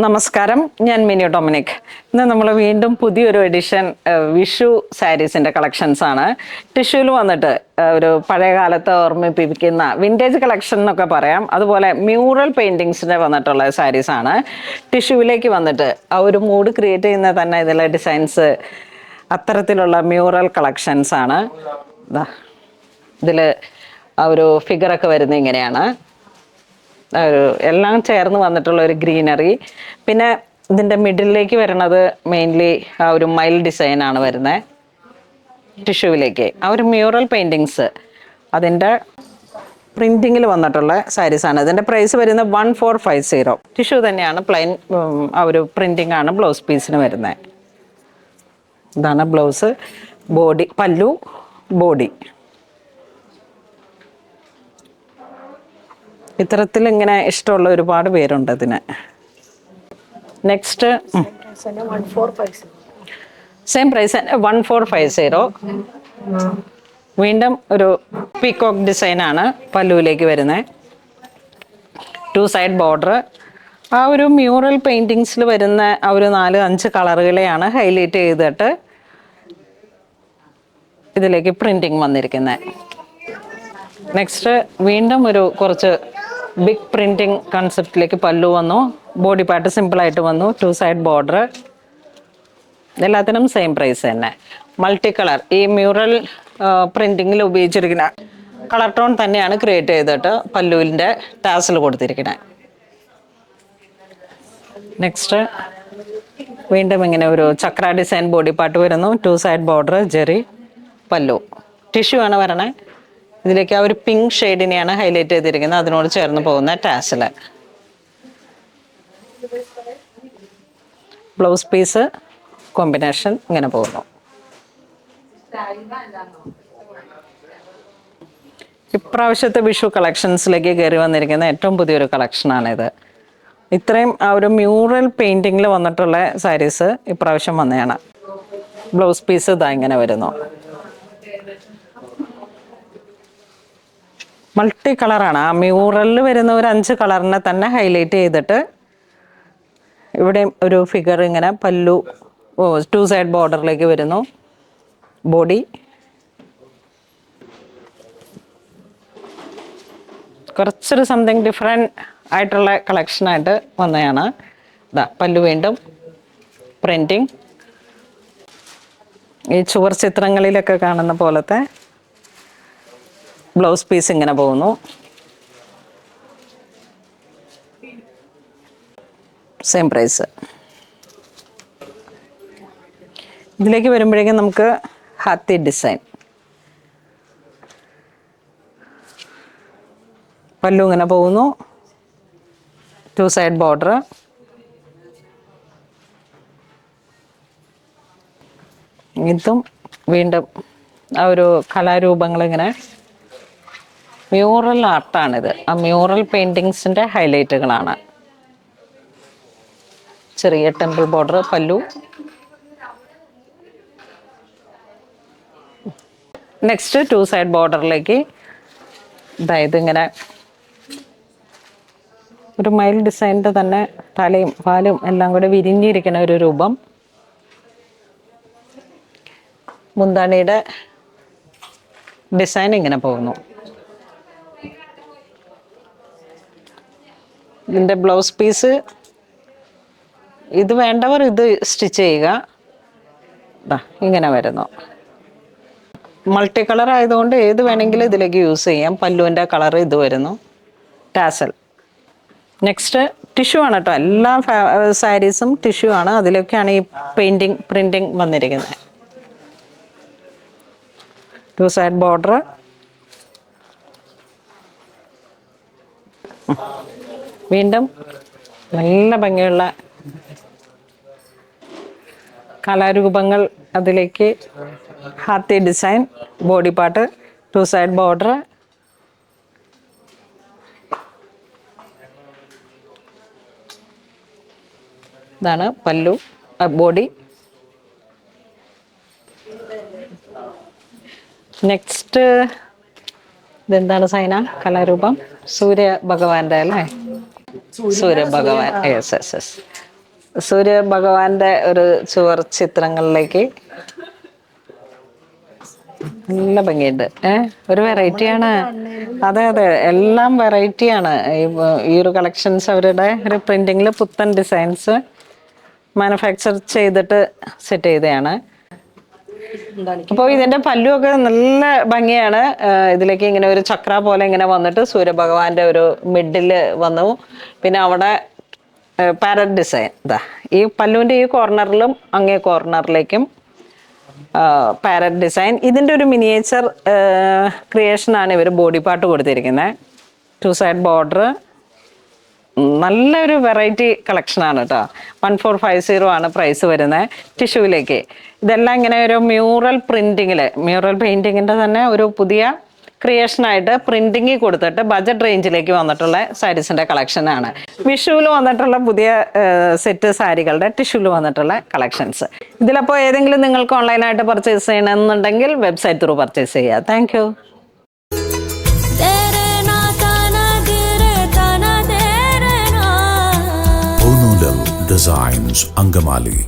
നമസ്കാരം, ഞാൻ mini Dominic. ഇന്ന് നമ്മൾ വീണ്ടും പുതിയൊരു എഡിഷൻ വിഷു സാരീസിൻ്റെ കളക്ഷൻസ് ആണ്. ടിഷ്യൂവിൽ വന്നിട്ട് ഒരു പഴയ കാലത്ത് ഓർമ്മിപ്പിക്കുന്ന വിൻറ്റേജ് കളക്ഷൻ എന്നൊക്കെ പറയാം. അതുപോലെ മ്യൂറൽ പെയിൻറ്റിങ്സിൻ്റെ വന്നിട്ടുള്ള സാരീസാണ്. ടിഷ്യൂവിലേക്ക് വന്നിട്ട് ആ ഒരു മൂഡ് ക്രിയേറ്റ് ചെയ്യുന്ന തന്നെ ഇതിലെ ഡിസൈൻസ് അത്തരത്തിലുള്ള മ്യൂറൽ കളക്ഷൻസ് ആണ്. ഇതിൽ ആ ഒരു ഫിഗറൊക്കെ വരുന്നത് ഇങ്ങനെയാണ്. എല്ലാം ചേർന്ന് വന്നിട്ടുള്ള ഒരു ഗ്രീനറി. പിന്നെ ഇതിൻ്റെ മിഡിലേക്ക് വരുന്നത് മെയിൻലി ആ ഒരു മൈൽ ഡിസൈനാണ് വരുന്നത് ടിഷ്യൂവിലേക്ക്. ആ ഒരു മ്യൂറൽ പെയിൻറ്റിങ്സ് അതിൻ്റെ പ്രിൻറ്റിങ്ങിൽ വന്നിട്ടുള്ള സാരീസാണ്. ഇതിൻ്റെ പ്രൈസ് വരുന്നത് 1450. ടിഷ്യൂ തന്നെയാണ്, പ്ലെയിൻ ആ ഒരു പ്രിൻറ്റിംഗ് ആണ് ബ്ലൗസ് പീസിന് വരുന്നത്. ഇതാണ് ബ്ലൗസ്, ബോഡി, പല്ലു, ബോഡി. ഇത്തരത്തിൽ ഇങ്ങനെ ഇഷ്ടമുള്ള ഒരുപാട് പേരുണ്ട് ഇതിന്. Next same price 1450. വീണ്ടും ഒരു പീകോക്ക് ഡിസൈനാണ് പല്ലുവിലേക്ക് വരുന്നത്. 2 സൈഡ് ബോർഡർ. ആ ഒരു മ്യൂറൽ പെയിൻറ്റിങ്സിൽ വരുന്ന ആ ഒരു 4-5 കളറുകളെയാണ് ഹൈലൈറ്റ് ചെയ്തിട്ട് ഇതിലേക്ക് പ്രിൻറ്റിങ് വന്നിരിക്കുന്നത്. നെക്സ്റ്റ് വീണ്ടും ഒരു കുറച്ച് ബിഗ് പ്രിൻറ്റിങ് കൺസെപ്റ്റിലേക്ക് പല്ലു വന്നു. ബോഡി പാർട്ട് സിമ്പിളായിട്ട് വന്നു. 2 സൈഡ് ബോർഡർ. എല്ലാത്തിനും സെയിം പ്രൈസ് തന്നെ. മൾട്ടി കളർ, ഈ മ്യൂറൽ പ്രിൻറ്റിങ്ങിൽ ഉപയോഗിച്ചിരിക്കുന്ന കളർ ടോൺ തന്നെയാണ് ക്രിയേറ്റ് ചെയ്തിട്ട് പല്ലുവിൻ്റെ ടാസിൽ കൊടുത്തിരിക്കുന്നത്. നെക്സ്റ്റ് വീണ്ടും ഇങ്ങനെ ഒരു ചക്ര ഡിസൈൻ ബോഡി പാർട്ട് വരുന്നു. 2 സൈഡ് ബോർഡർ, ജെറി, പല്ലു. ടിഷ്യൂ ആണ് വരണേ. ഇതിലേക്ക് ആ ഒരു പിങ്ക് ഷെയ്ഡിനെയാണ് ഹൈലൈറ്റ് ചെയ്തിരിക്കുന്നത്, അതിനോട് ചേർന്ന് പോകുന്ന ടാസിൽ. ബ്ലൗസ് പീസ് കോമ്പിനേഷൻ ഇങ്ങനെ പോകുന്നു. ഇപ്രാവശ്യത്തെ വിഷു കളക്ഷൻസിലേക്ക് കയറി വന്നിരിക്കുന്ന ഏറ്റവും പുതിയൊരു കളക്ഷനാണിത്. ഇത്രയും ആ ഒരു മ്യൂറൽ പെയിൻറ്റിങ്ങിൽ വന്നിട്ടുള്ള സാരീസ് ഇപ്രാവശ്യം വന്നതാണ്. ബ്ലൗസ് പീസ് ഇതാ ഇങ്ങനെ വരുന്നു. മൾട്ടി കളറാണ്. ആ മ്യൂറലിൽ വരുന്ന ഒരു 5 കളറിനെ തന്നെ ഹൈലൈറ്റ് ചെയ്തിട്ട് ഇവിടെ ഒരു ഫിഗർ ഇങ്ങനെ പല്ലു 2 സൈഡ് ബോർഡറിലേക്ക് വരുന്നു. ബോഡി കുറച്ചൊരു സംതിങ് ഡിഫറെൻറ്റ് ആയിട്ടുള്ള കളക്ഷനായിട്ട് വന്നതാണ്. ഇതാ പല്ലു വീണ്ടും പ്രിൻറ്റിങ്. ഈ ചുവർ ചിത്രങ്ങളിലൊക്കെ കാണുന്ന പോലത്തെ ബ്ലൗസ് പീസ് ഇങ്ങനെ പോകുന്നു. Same price. ഇതിലേക്ക് വരുമ്പോഴേക്കും നമുക്ക് ഹാത്തി ഡിസൈൻ. പല്ലു ഇങ്ങനെ പോകുന്നു. 2 സൈഡ് ബോർഡർ. ഇതും വീണ്ടും ആ ഒരു കലാരൂപങ്ങളിങ്ങനെ മ്യൂറൽ ആർട്ടാണിത്. ആ മ്യൂറൽ പെയിൻറ്റിങ്സിൻ്റെ ഹൈലൈറ്റുകളാണ്. ചെറിയ ടെമ്പിൾ ബോർഡർ, പല്ലു. നെക്സ്റ്റ് 2 സൈഡ് ബോർഡറിലേക്ക് അതായത് ഇങ്ങനെ ഒരു മയിൽ ഡിസൈനിൻ്റെ തന്നെ തലയും പാലും എല്ലാം കൂടെ വിരിഞ്ഞിരിക്കുന്ന ഒരു രൂപം. മുന്താണിയുടെ ഡിസൈൻ ഇങ്ങനെ പോകുന്നു. ഇതിൻ്റെ ബ്ലൗസ് പീസ് ഇത് വേണ്ടവർ ഇത് സ്റ്റിച്ച് ചെയ്യുക. ഇങ്ങനെ വരുന്നു. മൾട്ടി കളർ ആയതുകൊണ്ട് ഏത് വേണമെങ്കിലും ഇതിലേക്ക് യൂസ് ചെയ്യാം. പല്ലുവിൻ്റെ കളർ ഇത് വരുന്നു. ടാസൽ. നെക്സ്റ്റ് ടിഷ്യൂ ആണ് കേട്ടോ. എല്ലാ സാരീസും ടിഷ്യൂ ആണ്. അതിലൊക്കെയാണ് ഈ പ്രിൻറ്റിങ് വന്നിരിക്കുന്നത്. 2 സൈഡ് ബോർഡർ. വീണ്ടും നല്ല ഭംഗിയുള്ള കലാരൂപങ്ങൾ. അതിലേക്ക് ഹാത്തി design, body part, 2 side border. ഇതാണ് പല്ലു, ബോഡി. നെക്സ്റ്റ് ഇതെന്താണ് സൈന? കലാരൂപം സൂര്യ ഭഗവാന്റെ അല്ലേ? സൂര്യ ഭഗവാൻ. Yes yes yes. സൂര്യ ഭഗവാന്റെ ഒരു ചുവർ ചിത്രങ്ങളിലേക്ക് നല്ല ഭംഗിയുണ്ട്. ഒരു വെറൈറ്റിയാണ്. അതെ അതെ, എല്ലാം വെറൈറ്റിയാണ്. ഈ ഒരു കളക്ഷൻസ് അവരുടെ ഒരു പ്രിന്റിങ്ങിൽ പുത്തൻ ഡിസൈൻസ് മാനുഫാക്ചർ ചെയ്തിട്ട് സെറ്റ് ചെയ്തതാണ്. അപ്പോൾ ഇതിന്റെ പല്ലുമൊക്കെ നല്ല ഭംഗിയാണ്. ഇതിലേക്ക് ഇങ്ങനെ ഒരു ചക്ര പോലെ ഇങ്ങനെ വന്നിട്ട് സൂര്യഭഗവാന്റെ ഒരു മിഡിൽ വന്നു. പിന്നെ അവിടെ പാരറ്റ് ഡിസൈൻ ഇതാ ഈ പല്ലുവിന്റെ ഈ കോർണറിലും അങ്ങേ കോർണറിലേക്കും പാരറ്റ് ഡിസൈൻ. ഇതിന്റെ ഒരു മിനിയേച്ചർ ക്രിയേഷനാണ് ഇവർ ബോഡി പാർട്ട് കൊടുത്തിരിക്കുന്നത്. 2 സൈഡ് ബോർഡർ. നല്ലൊരു വെറൈറ്റി കളക്ഷനാണ് കേട്ടോ. 1450 ആണ് പ്രൈസ് വരുന്നത്. ടിഷ്യൂവിലേക്ക് ഇതെല്ലാം ഇങ്ങനെ ഒരു മ്യൂറൽ പ്രിന്റിങ്ങിൽ, മ്യൂറൽ പെയിന്റിങ്ങിന്റെ തന്നെ ഒരു പുതിയ ക്രിയേഷനായിട്ട് പ്രിന്റിങ്ങിൽ കൊടുത്തിട്ട് ബജറ്റ് റേഞ്ചിലേക്ക് വന്നിട്ടുള്ള സാരീസിന്റെ കളക്ഷനാണ്. വിഷുവിൽ വന്നിട്ടുള്ള പുതിയ സെറ്റ് സാരികളുടെ ടിഷ്യൂവിൽ വന്നിട്ടുള്ള കളക്ഷൻസ്. ഇതിലപ്പോൾ ഏതെങ്കിലും നിങ്ങൾക്ക് ഓൺലൈനായിട്ട് പർച്ചേസ് ചെയ്യണമെന്നുണ്ടെങ്കിൽ വെബ്സൈറ്റ് ത്രൂ പർച്ചേസ് ചെയ്യുക. Thank you. Designs Angamali.